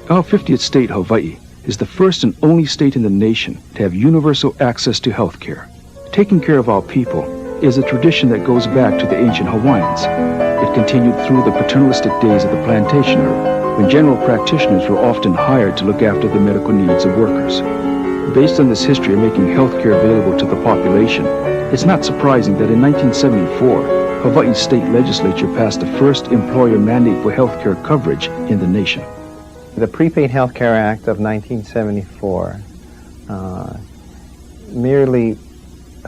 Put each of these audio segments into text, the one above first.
Our 50th state, Hawaii, is the first and only state in the nation to have universal access to health care. Taking care of our people is a tradition that goes back to the ancient Hawaiians. It continued through the paternalistic days of the plantation era, when general practitioners were often hired to look after the medical needs of workers. Based on this history of making health care available to the population, it's not surprising that in 1974, Hawaii's state legislature passed the first employer mandate for health care coverage in the nation. The Prepaid Health Care Act of 1974 merely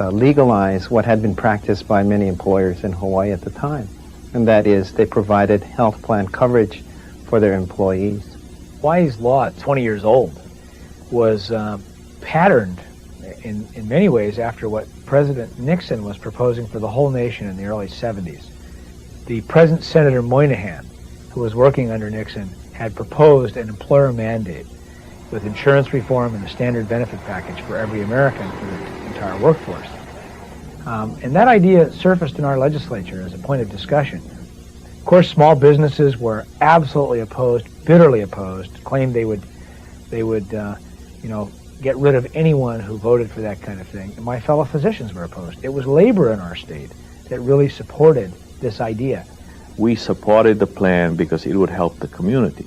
legalized what had been practiced by many employers in Hawaii at the time, and that is they provided health plan coverage for their employees. Hawaii's law, 20 years old, was patterned in many ways after what President Nixon was proposing for the whole nation in the early 70s. The present Senator Moynihan, who was working under Nixon, had proposed an employer mandate with insurance reform and a standard benefit package for every American for the entire workforce. And that idea surfaced in our legislature as a point of discussion. Of course, small businesses were absolutely opposed, bitterly opposed, claimed they would get rid of anyone who voted for that kind of thing. And my fellow physicians were opposed. It was labor in our state that really supported this idea. We supported the plan because it would help the community.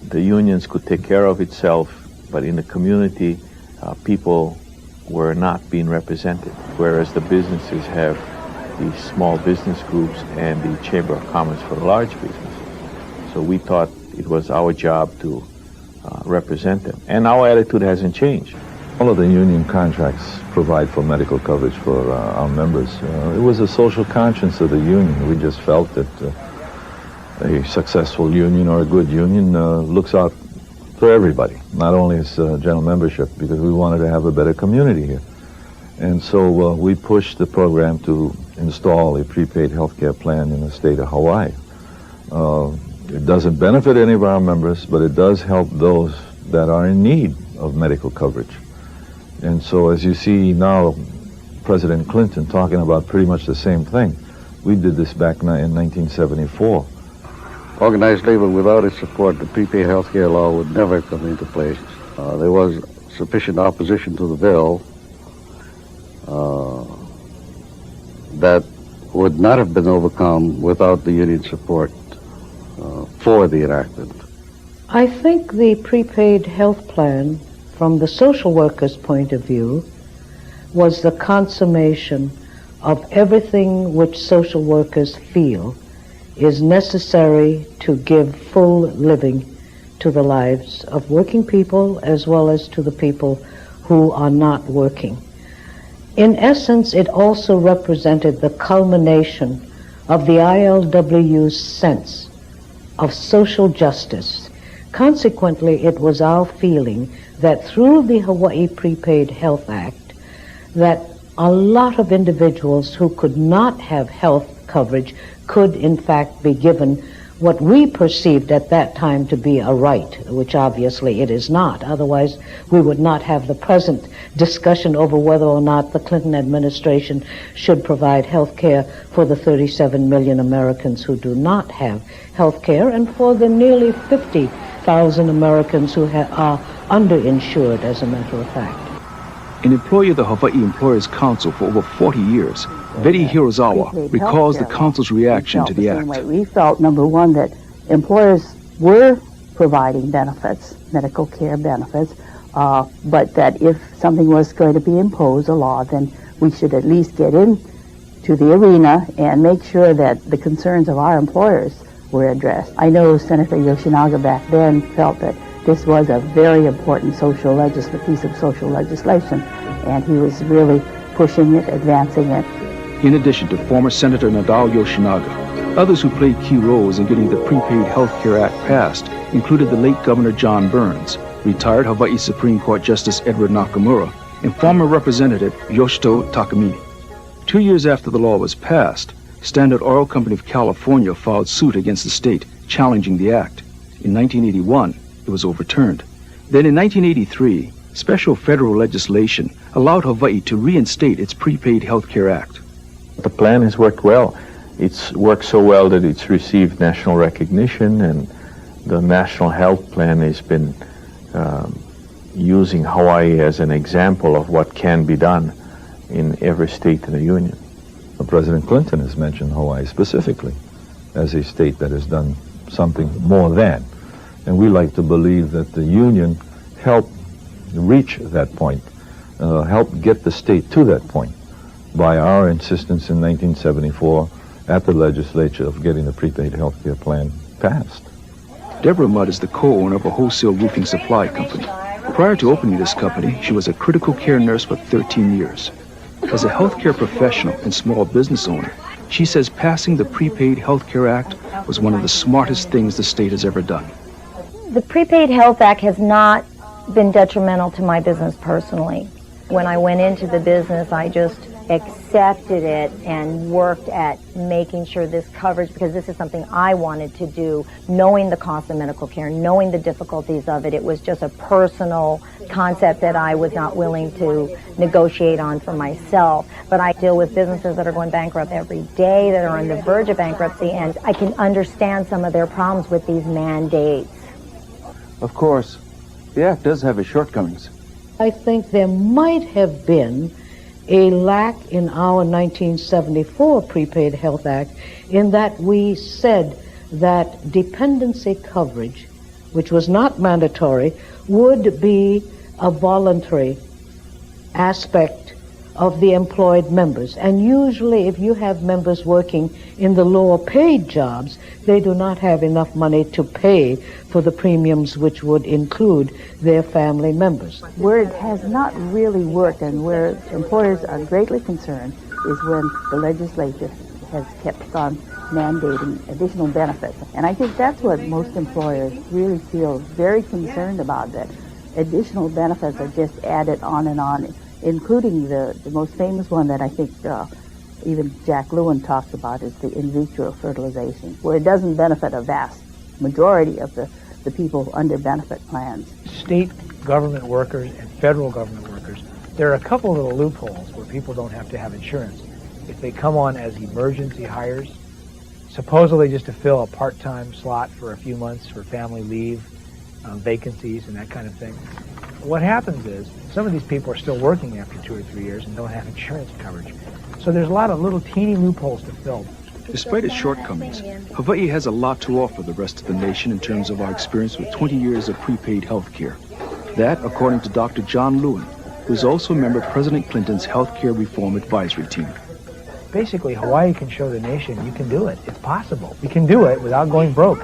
The unions could take care of itself, but in the community, people were not being represented, whereas the businesses have these small business groups and the Chamber of Commerce for large businesses. So we thought it was our job to represent them. And our attitude hasn't changed. All of the union contracts provide for medical coverage for our members. It was a social conscience of the union. We just felt that a successful union or a good union looks out for everybody, not only its general membership, because we wanted to have a better community here. And so we pushed the program to install a prepaid health care plan in the state of Hawaii. It doesn't benefit any of our members, but it does help those that are in need of medical coverage. And so as you see now, President Clinton talking about pretty much the same thing. We did this back in 1974. Organized labor, without its support, the prepaid health care law would never come into place. There was sufficient opposition to the bill that would not have been overcome without the union support for the enactment. I think the prepaid health plan, from the social worker's point of view, was the consummation of everything which social workers feel is necessary to give full living to the lives of working people as well as to the people who are not working. In essence, it also represented the culmination of the ILWU's sense of social justice. Consequently, it was our feeling that through the Hawaii Prepaid Health Act, that a lot of individuals who could not have health coverage could in fact be given what we perceived at that time to be a right, which obviously it is not. Otherwise, we would not have the present discussion over whether or not the Clinton administration should provide health care for the 37 million Americans who do not have health care and for the nearly 50,000 Americans who are underinsured, as a matter of fact. An employee of the Hawaii Employers Council for over 40 years, Betty Hirozawa recalls the council's reaction to the act. We felt, number one, that employers were providing benefits, medical care benefits, but that if something was going to be imposed, a law, then we should at least get into the arena and make sure that the concerns of our employers were addressed. I know Senator Yoshinaga back then felt that this was a very important piece of social legislation, and he was really pushing it, advancing it. In addition to former Senator Nadao Yoshinaga, others who played key roles in getting the Prepaid Health Care Act passed included the late Governor John Burns, retired Hawaii Supreme Court Justice Edward Nakamura, and former Representative Yoshito Takamine. 2 years after the law was passed, Standard Oil Company of California filed suit against the state, challenging the act. In 1981, it was overturned. Then in 1983, special federal legislation allowed Hawaii to reinstate its Prepaid Health Care Act. The plan has worked well. It's worked so well that it's received national recognition, and the National Health Plan has been using Hawaii as an example of what can be done in every state in the Union. President Clinton has mentioned Hawaii specifically as a state that has done something more than. And we like to believe that the Union helped reach that point, helped get the state to that point by our insistence in 1974 at the legislature of getting the prepaid health care plan passed. Deborah Mudd is the co-owner of a wholesale roofing supply company. Prior to opening this company, she was a critical care nurse for 13 years. As a healthcare professional and small business owner, she says passing the Prepaid Health Care Act was one of the smartest things the state has ever done. The Prepaid Health Act has not been detrimental to my business personally. When I went into the business, I just accepted it and worked at making sure this coverage, because this is something I wanted to do, knowing the cost of medical care, knowing the difficulties of it. It was just a personal concept that I was not willing to negotiate on for myself. But I deal with businesses that are going bankrupt every day, that are on the verge of bankruptcy, and I can understand some of their problems with these mandates. Of course, the Act does have its shortcomings. I think there might have been a lack in our 1974 Prepaid Health Act in that we said that dependency coverage, which was not mandatory, would be a voluntary aspect of the employed members. And usually if you have members working in the lower paid jobs, they do not have enough money to pay for the premiums which would include their family members. Where it has not really worked and where employers are greatly concerned is when the legislature has kept on mandating additional benefits. And I think that's what most employers really feel very concerned about, that additional benefits are just added on and on, including the most famous one that I think even Jack Lewin talks about is the in vitro fertilization, where it doesn't benefit a vast majority of the people under benefit plans. State government workers and federal government workers, there are a couple of little loopholes where people don't have to have insurance. If they come on as emergency hires, supposedly just to fill a part-time slot for a few months for family leave, vacancies and that kind of thing. What happens is some of these people are still working after 2 or 3 years and don't have insurance coverage. So there's a lot of little teeny loopholes to fill. Despite its shortcomings, Hawaii has a lot to offer the rest of the nation in terms of our experience with 20 years of prepaid health care. That, according to Dr. John Lewin, who is also a member of President Clinton's Health Care Reform Advisory Team. Basically, Hawaii can show the nation you can do it. It's possible. We can do it without going broke.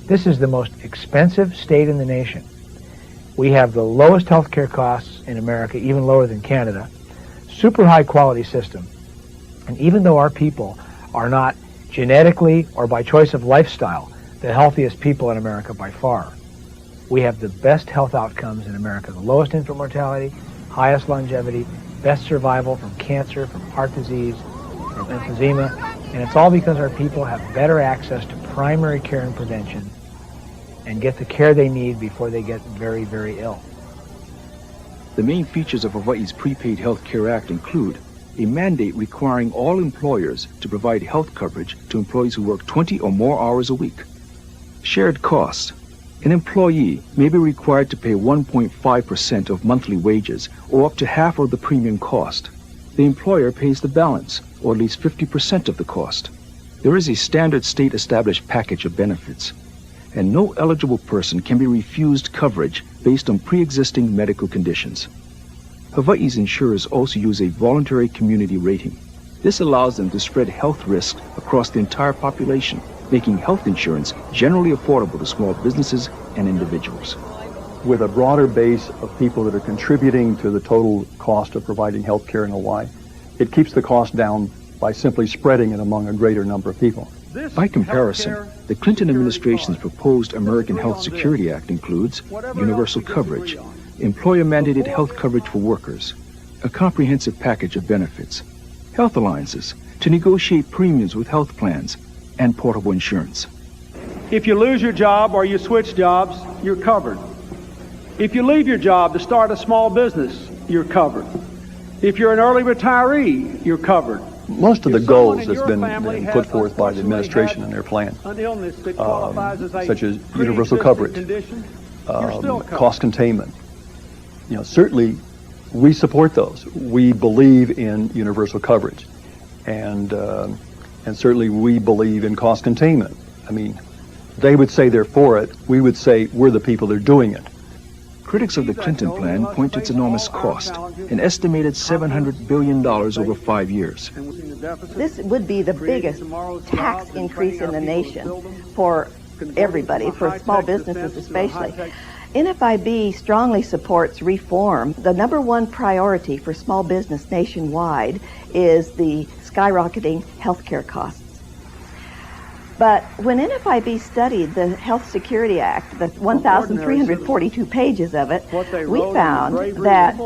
This is the most expensive state in the nation. We have the lowest health care costs in America, even lower than Canada. Super high quality system. And even though our people are not genetically or by choice of lifestyle the healthiest people in America by far, we have the best health outcomes in America. The lowest infant mortality, highest longevity, best survival from cancer, from heart disease, from emphysema. And it's all because our people have better access to primary care and prevention and get the care they need before they get very, very ill. The main features of Hawaii's Prepaid Health Care Act include a mandate requiring all employers to provide health coverage to employees who work 20 or more hours a week. Shared costs. An employee may be required to pay 1.5% of monthly wages or up to half of the premium cost. The employer pays the balance, or at least 50% of the cost. There is a standard state-established package of benefits, and no eligible person can be refused coverage based on pre-existing medical conditions. Hawaii's insurers also use a voluntary community rating. This allows them to spread health risks across the entire population, making health insurance generally affordable to small businesses and individuals. With a broader base of people that are contributing to the total cost of providing health care in Hawaii, it keeps the cost down by simply spreading it among a greater number of people. By comparison, the Clinton administration's proposed American Health Security Act includes universal coverage, employer-mandated health coverage for workers, a comprehensive package of benefits, health alliances to negotiate premiums with health plans, and portable insurance. If you lose your job or you switch jobs, you're covered. If you leave your job to start a small business, you're covered. If you're an early retiree, you're covered. Most of the goals that's been put forth by the administration in their plan, such as universal coverage, cost containment, certainly we support those. We believe in universal coverage, and certainly we believe in cost containment. I mean, they would say they're for it. We would say we're the people that are doing it. Critics of the Clinton plan point to its enormous cost, an estimated $700 billion over 5 years. This would be the biggest tax increase in the nation for everybody, for small businesses especially. NFIB strongly supports reform. The number one priority for small business nationwide is the skyrocketing healthcare costs. But when NFIB studied the Health Security Act, the 1,342 pages of it, we found that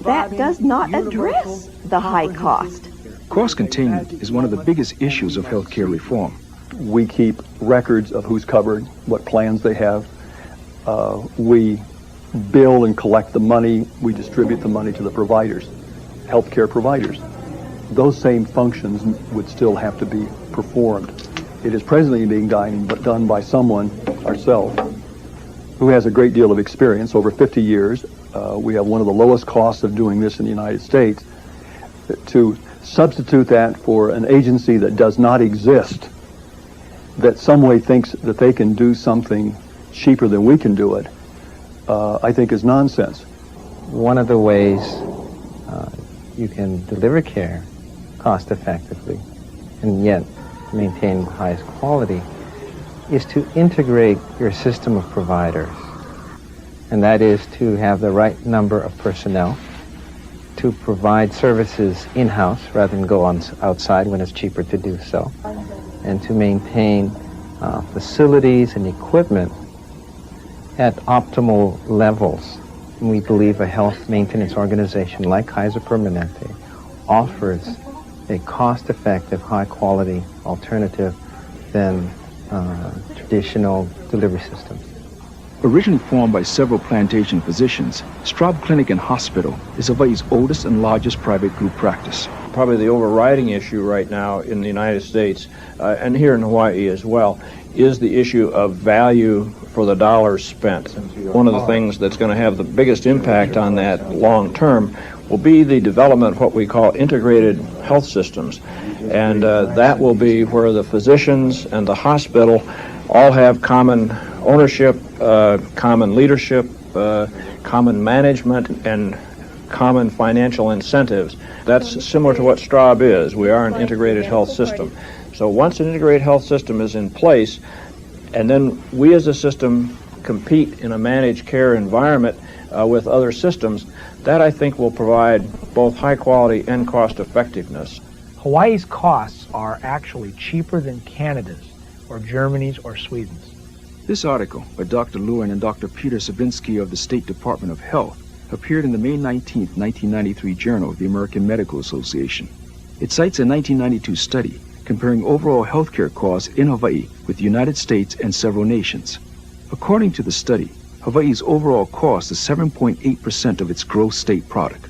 that does not address the high cost. Cost containment is one of the biggest issues of healthcare reform. We keep records of who's covered, what plans they have. We bill and collect the money. We distribute the money to the providers, healthcare providers. Those same functions would still have to be performed. It is presently being done by someone, ourselves, who has a great deal of experience, over 50 years. We have one of the lowest costs of doing this in the United States. To substitute that for an agency that does not exist, that some way thinks that they can do something cheaper than we can do it, I think is nonsense. One of the ways you can deliver care cost effectively and yet maintain the highest quality is to integrate your system of providers. And that is to have the right number of personnel, to provide services in-house rather than go on outside when it's cheaper to do so, and to maintain facilities and equipment at optimal levels. And we believe a health maintenance organization like Kaiser Permanente offers a cost-effective, high-quality alternative than traditional delivery systems. Originally formed by several plantation physicians, Straub Clinic and Hospital is Hawaii's oldest and largest private group practice. Probably the overriding issue right now in the United States, and here in Hawaii as well, is the issue of value for the dollars spent. One of the things that's going to have the biggest impact on that long term will be the development of what we call integrated health systems. And that will be where the physicians and the hospital all have common ownership, common leadership, common management, and common financial incentives. That's similar to what Straub is. We are an integrated health system. So once an integrated health system is in place, and then we as a system compete in a managed care environment with other systems, that I think will provide both high quality and cost effectiveness. Hawaii's costs are actually cheaper than Canada's, or Germany's, or Sweden's. This article by Dr. Lewin and Dr. Peter Savinsky of the State Department of Health appeared in the May 19, 1993 Journal of the American Medical Association. It cites a 1992 study comparing overall healthcare costs in Hawaii with the United States and several nations. According to the study, Hawaii's overall cost is 7.8% of its gross state product.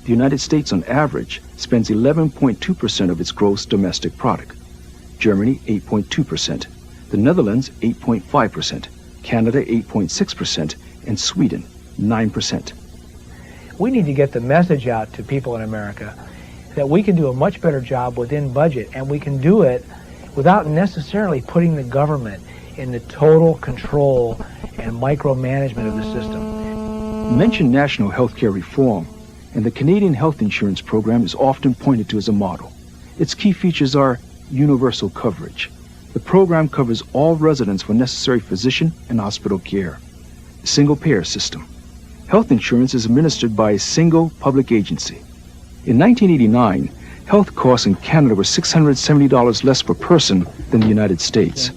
The United States, on average, spends 11.2% of its gross domestic product. Germany, 8.2%. The Netherlands, 8.5%. Canada, 8.6%. And Sweden, 9%. We need to get the message out to people in America that we can do a much better job within budget, and we can do it without necessarily putting the government in the total control and micromanagement of the system. Mention national health care reform, and the Canadian Health Insurance Program is often pointed to as a model. Its key features are universal coverage. The program covers all residents for necessary physician and hospital care. Single-payer system. Health insurance is administered by a single public agency. In 1989, health costs in Canada were $670 less per person than the United States.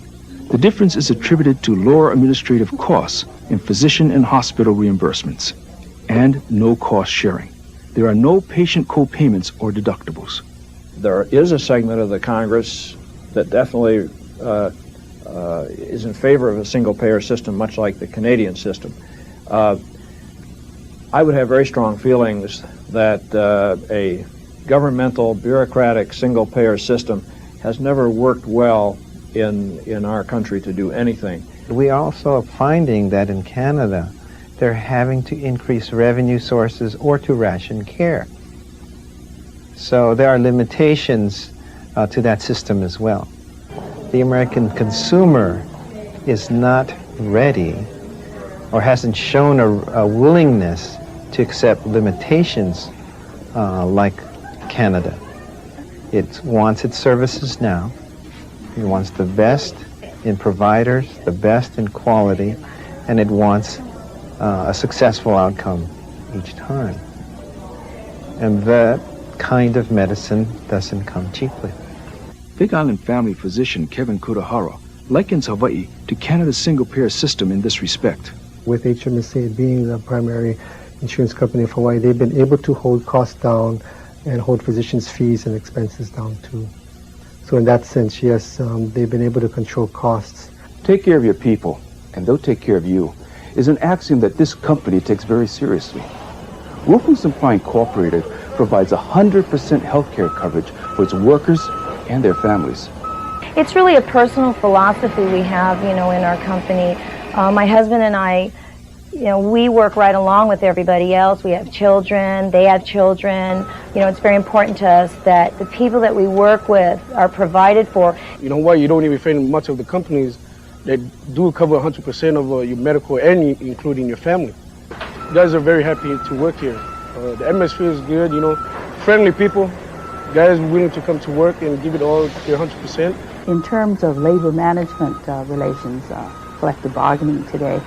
The difference is attributed to lower administrative costs in physician and hospital reimbursements, and no cost sharing. There are no patient co-payments or deductibles. There is a segment of the Congress that definitely is in favor of a single-payer system, much like the Canadian system. I would have very strong feelings that a governmental, bureaucratic, single-payer system has never worked well in our country to do anything. We also are finding that in Canada, they're having to increase revenue sources or to ration care. So there are limitations to that system as well. The American consumer is not ready or hasn't shown a willingness to accept limitations like Canada. It wants its services now. It wants the best in providers, the best in quality, and it wants a successful outcome each time. And that kind of medicine doesn't come cheaply. Big Island family physician Kevin Kudahara likens Hawaii to Canada's single-payer system in this respect. With HMSA being the primary insurance company of Hawaii, they've been able to hold costs down and hold physicians' fees and expenses down too. So in that sense, yes, they've been able to control costs. Take care of your people, and they'll take care of you, is an axiom that this company takes very seriously. Wolfram Supply Incorporated provides 100% health care coverage for its workers and their families. It's really a personal philosophy we have, in our company. My husband and I, we work right along with everybody else. We have children, they have children. It's very important to us that the people that we work with are provided for. You know what? You don't even find much of the companies that do cover 100% of your medical and including your family. You guys are very happy to work here. The atmosphere is good, friendly people, guys willing to come to work and give it all their 100%. In terms of labor management relations, collective bargaining today,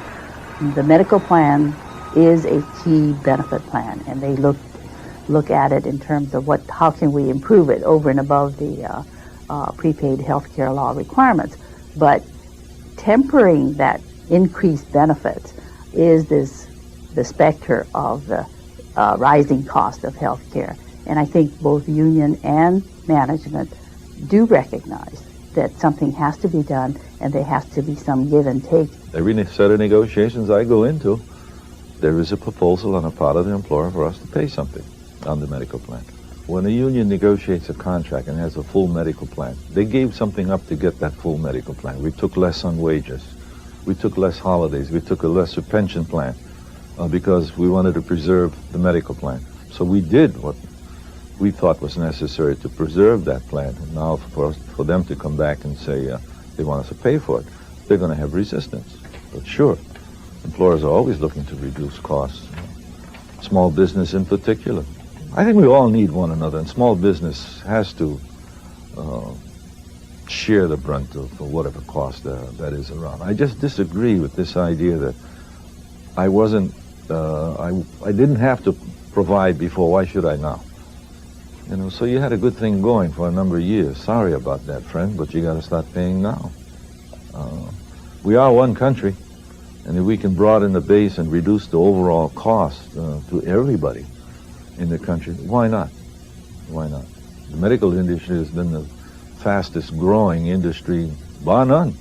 the medical plan is a key benefit plan, and they look at it in terms of how can we improve it over and above the prepaid health care law requirements. But tempering that increased benefits is the specter of the rising cost of health care. And I think both union and management do recognize that something has to be done and there has to be some give and take. Every set of negotiations I go into, there is a proposal on the part of the employer for us to pay something on the medical plan. When a union negotiates a contract and has a full medical plan, they gave something up to get that full medical plan. We took less on wages. We took less holidays. We took a lesser pension plan because we wanted to preserve the medical plan. So we did what we thought was necessary to preserve that plan. And now for them to come back and say they want us to pay for it, they're going to have resistance. But sure, employers are always looking to reduce costs, small business in particular. I think we all need one another, and small business has to share the brunt of whatever cost that is around. I just disagree with this idea that I didn't have to provide before, why should I now? So you had a good thing going for a number of years. Sorry about that, friend, but you got to start paying now. We are one country, and if we can broaden the base and reduce the overall cost to everybody in the country, why not? Why not? The medical industry has been the fastest growing industry, bar none.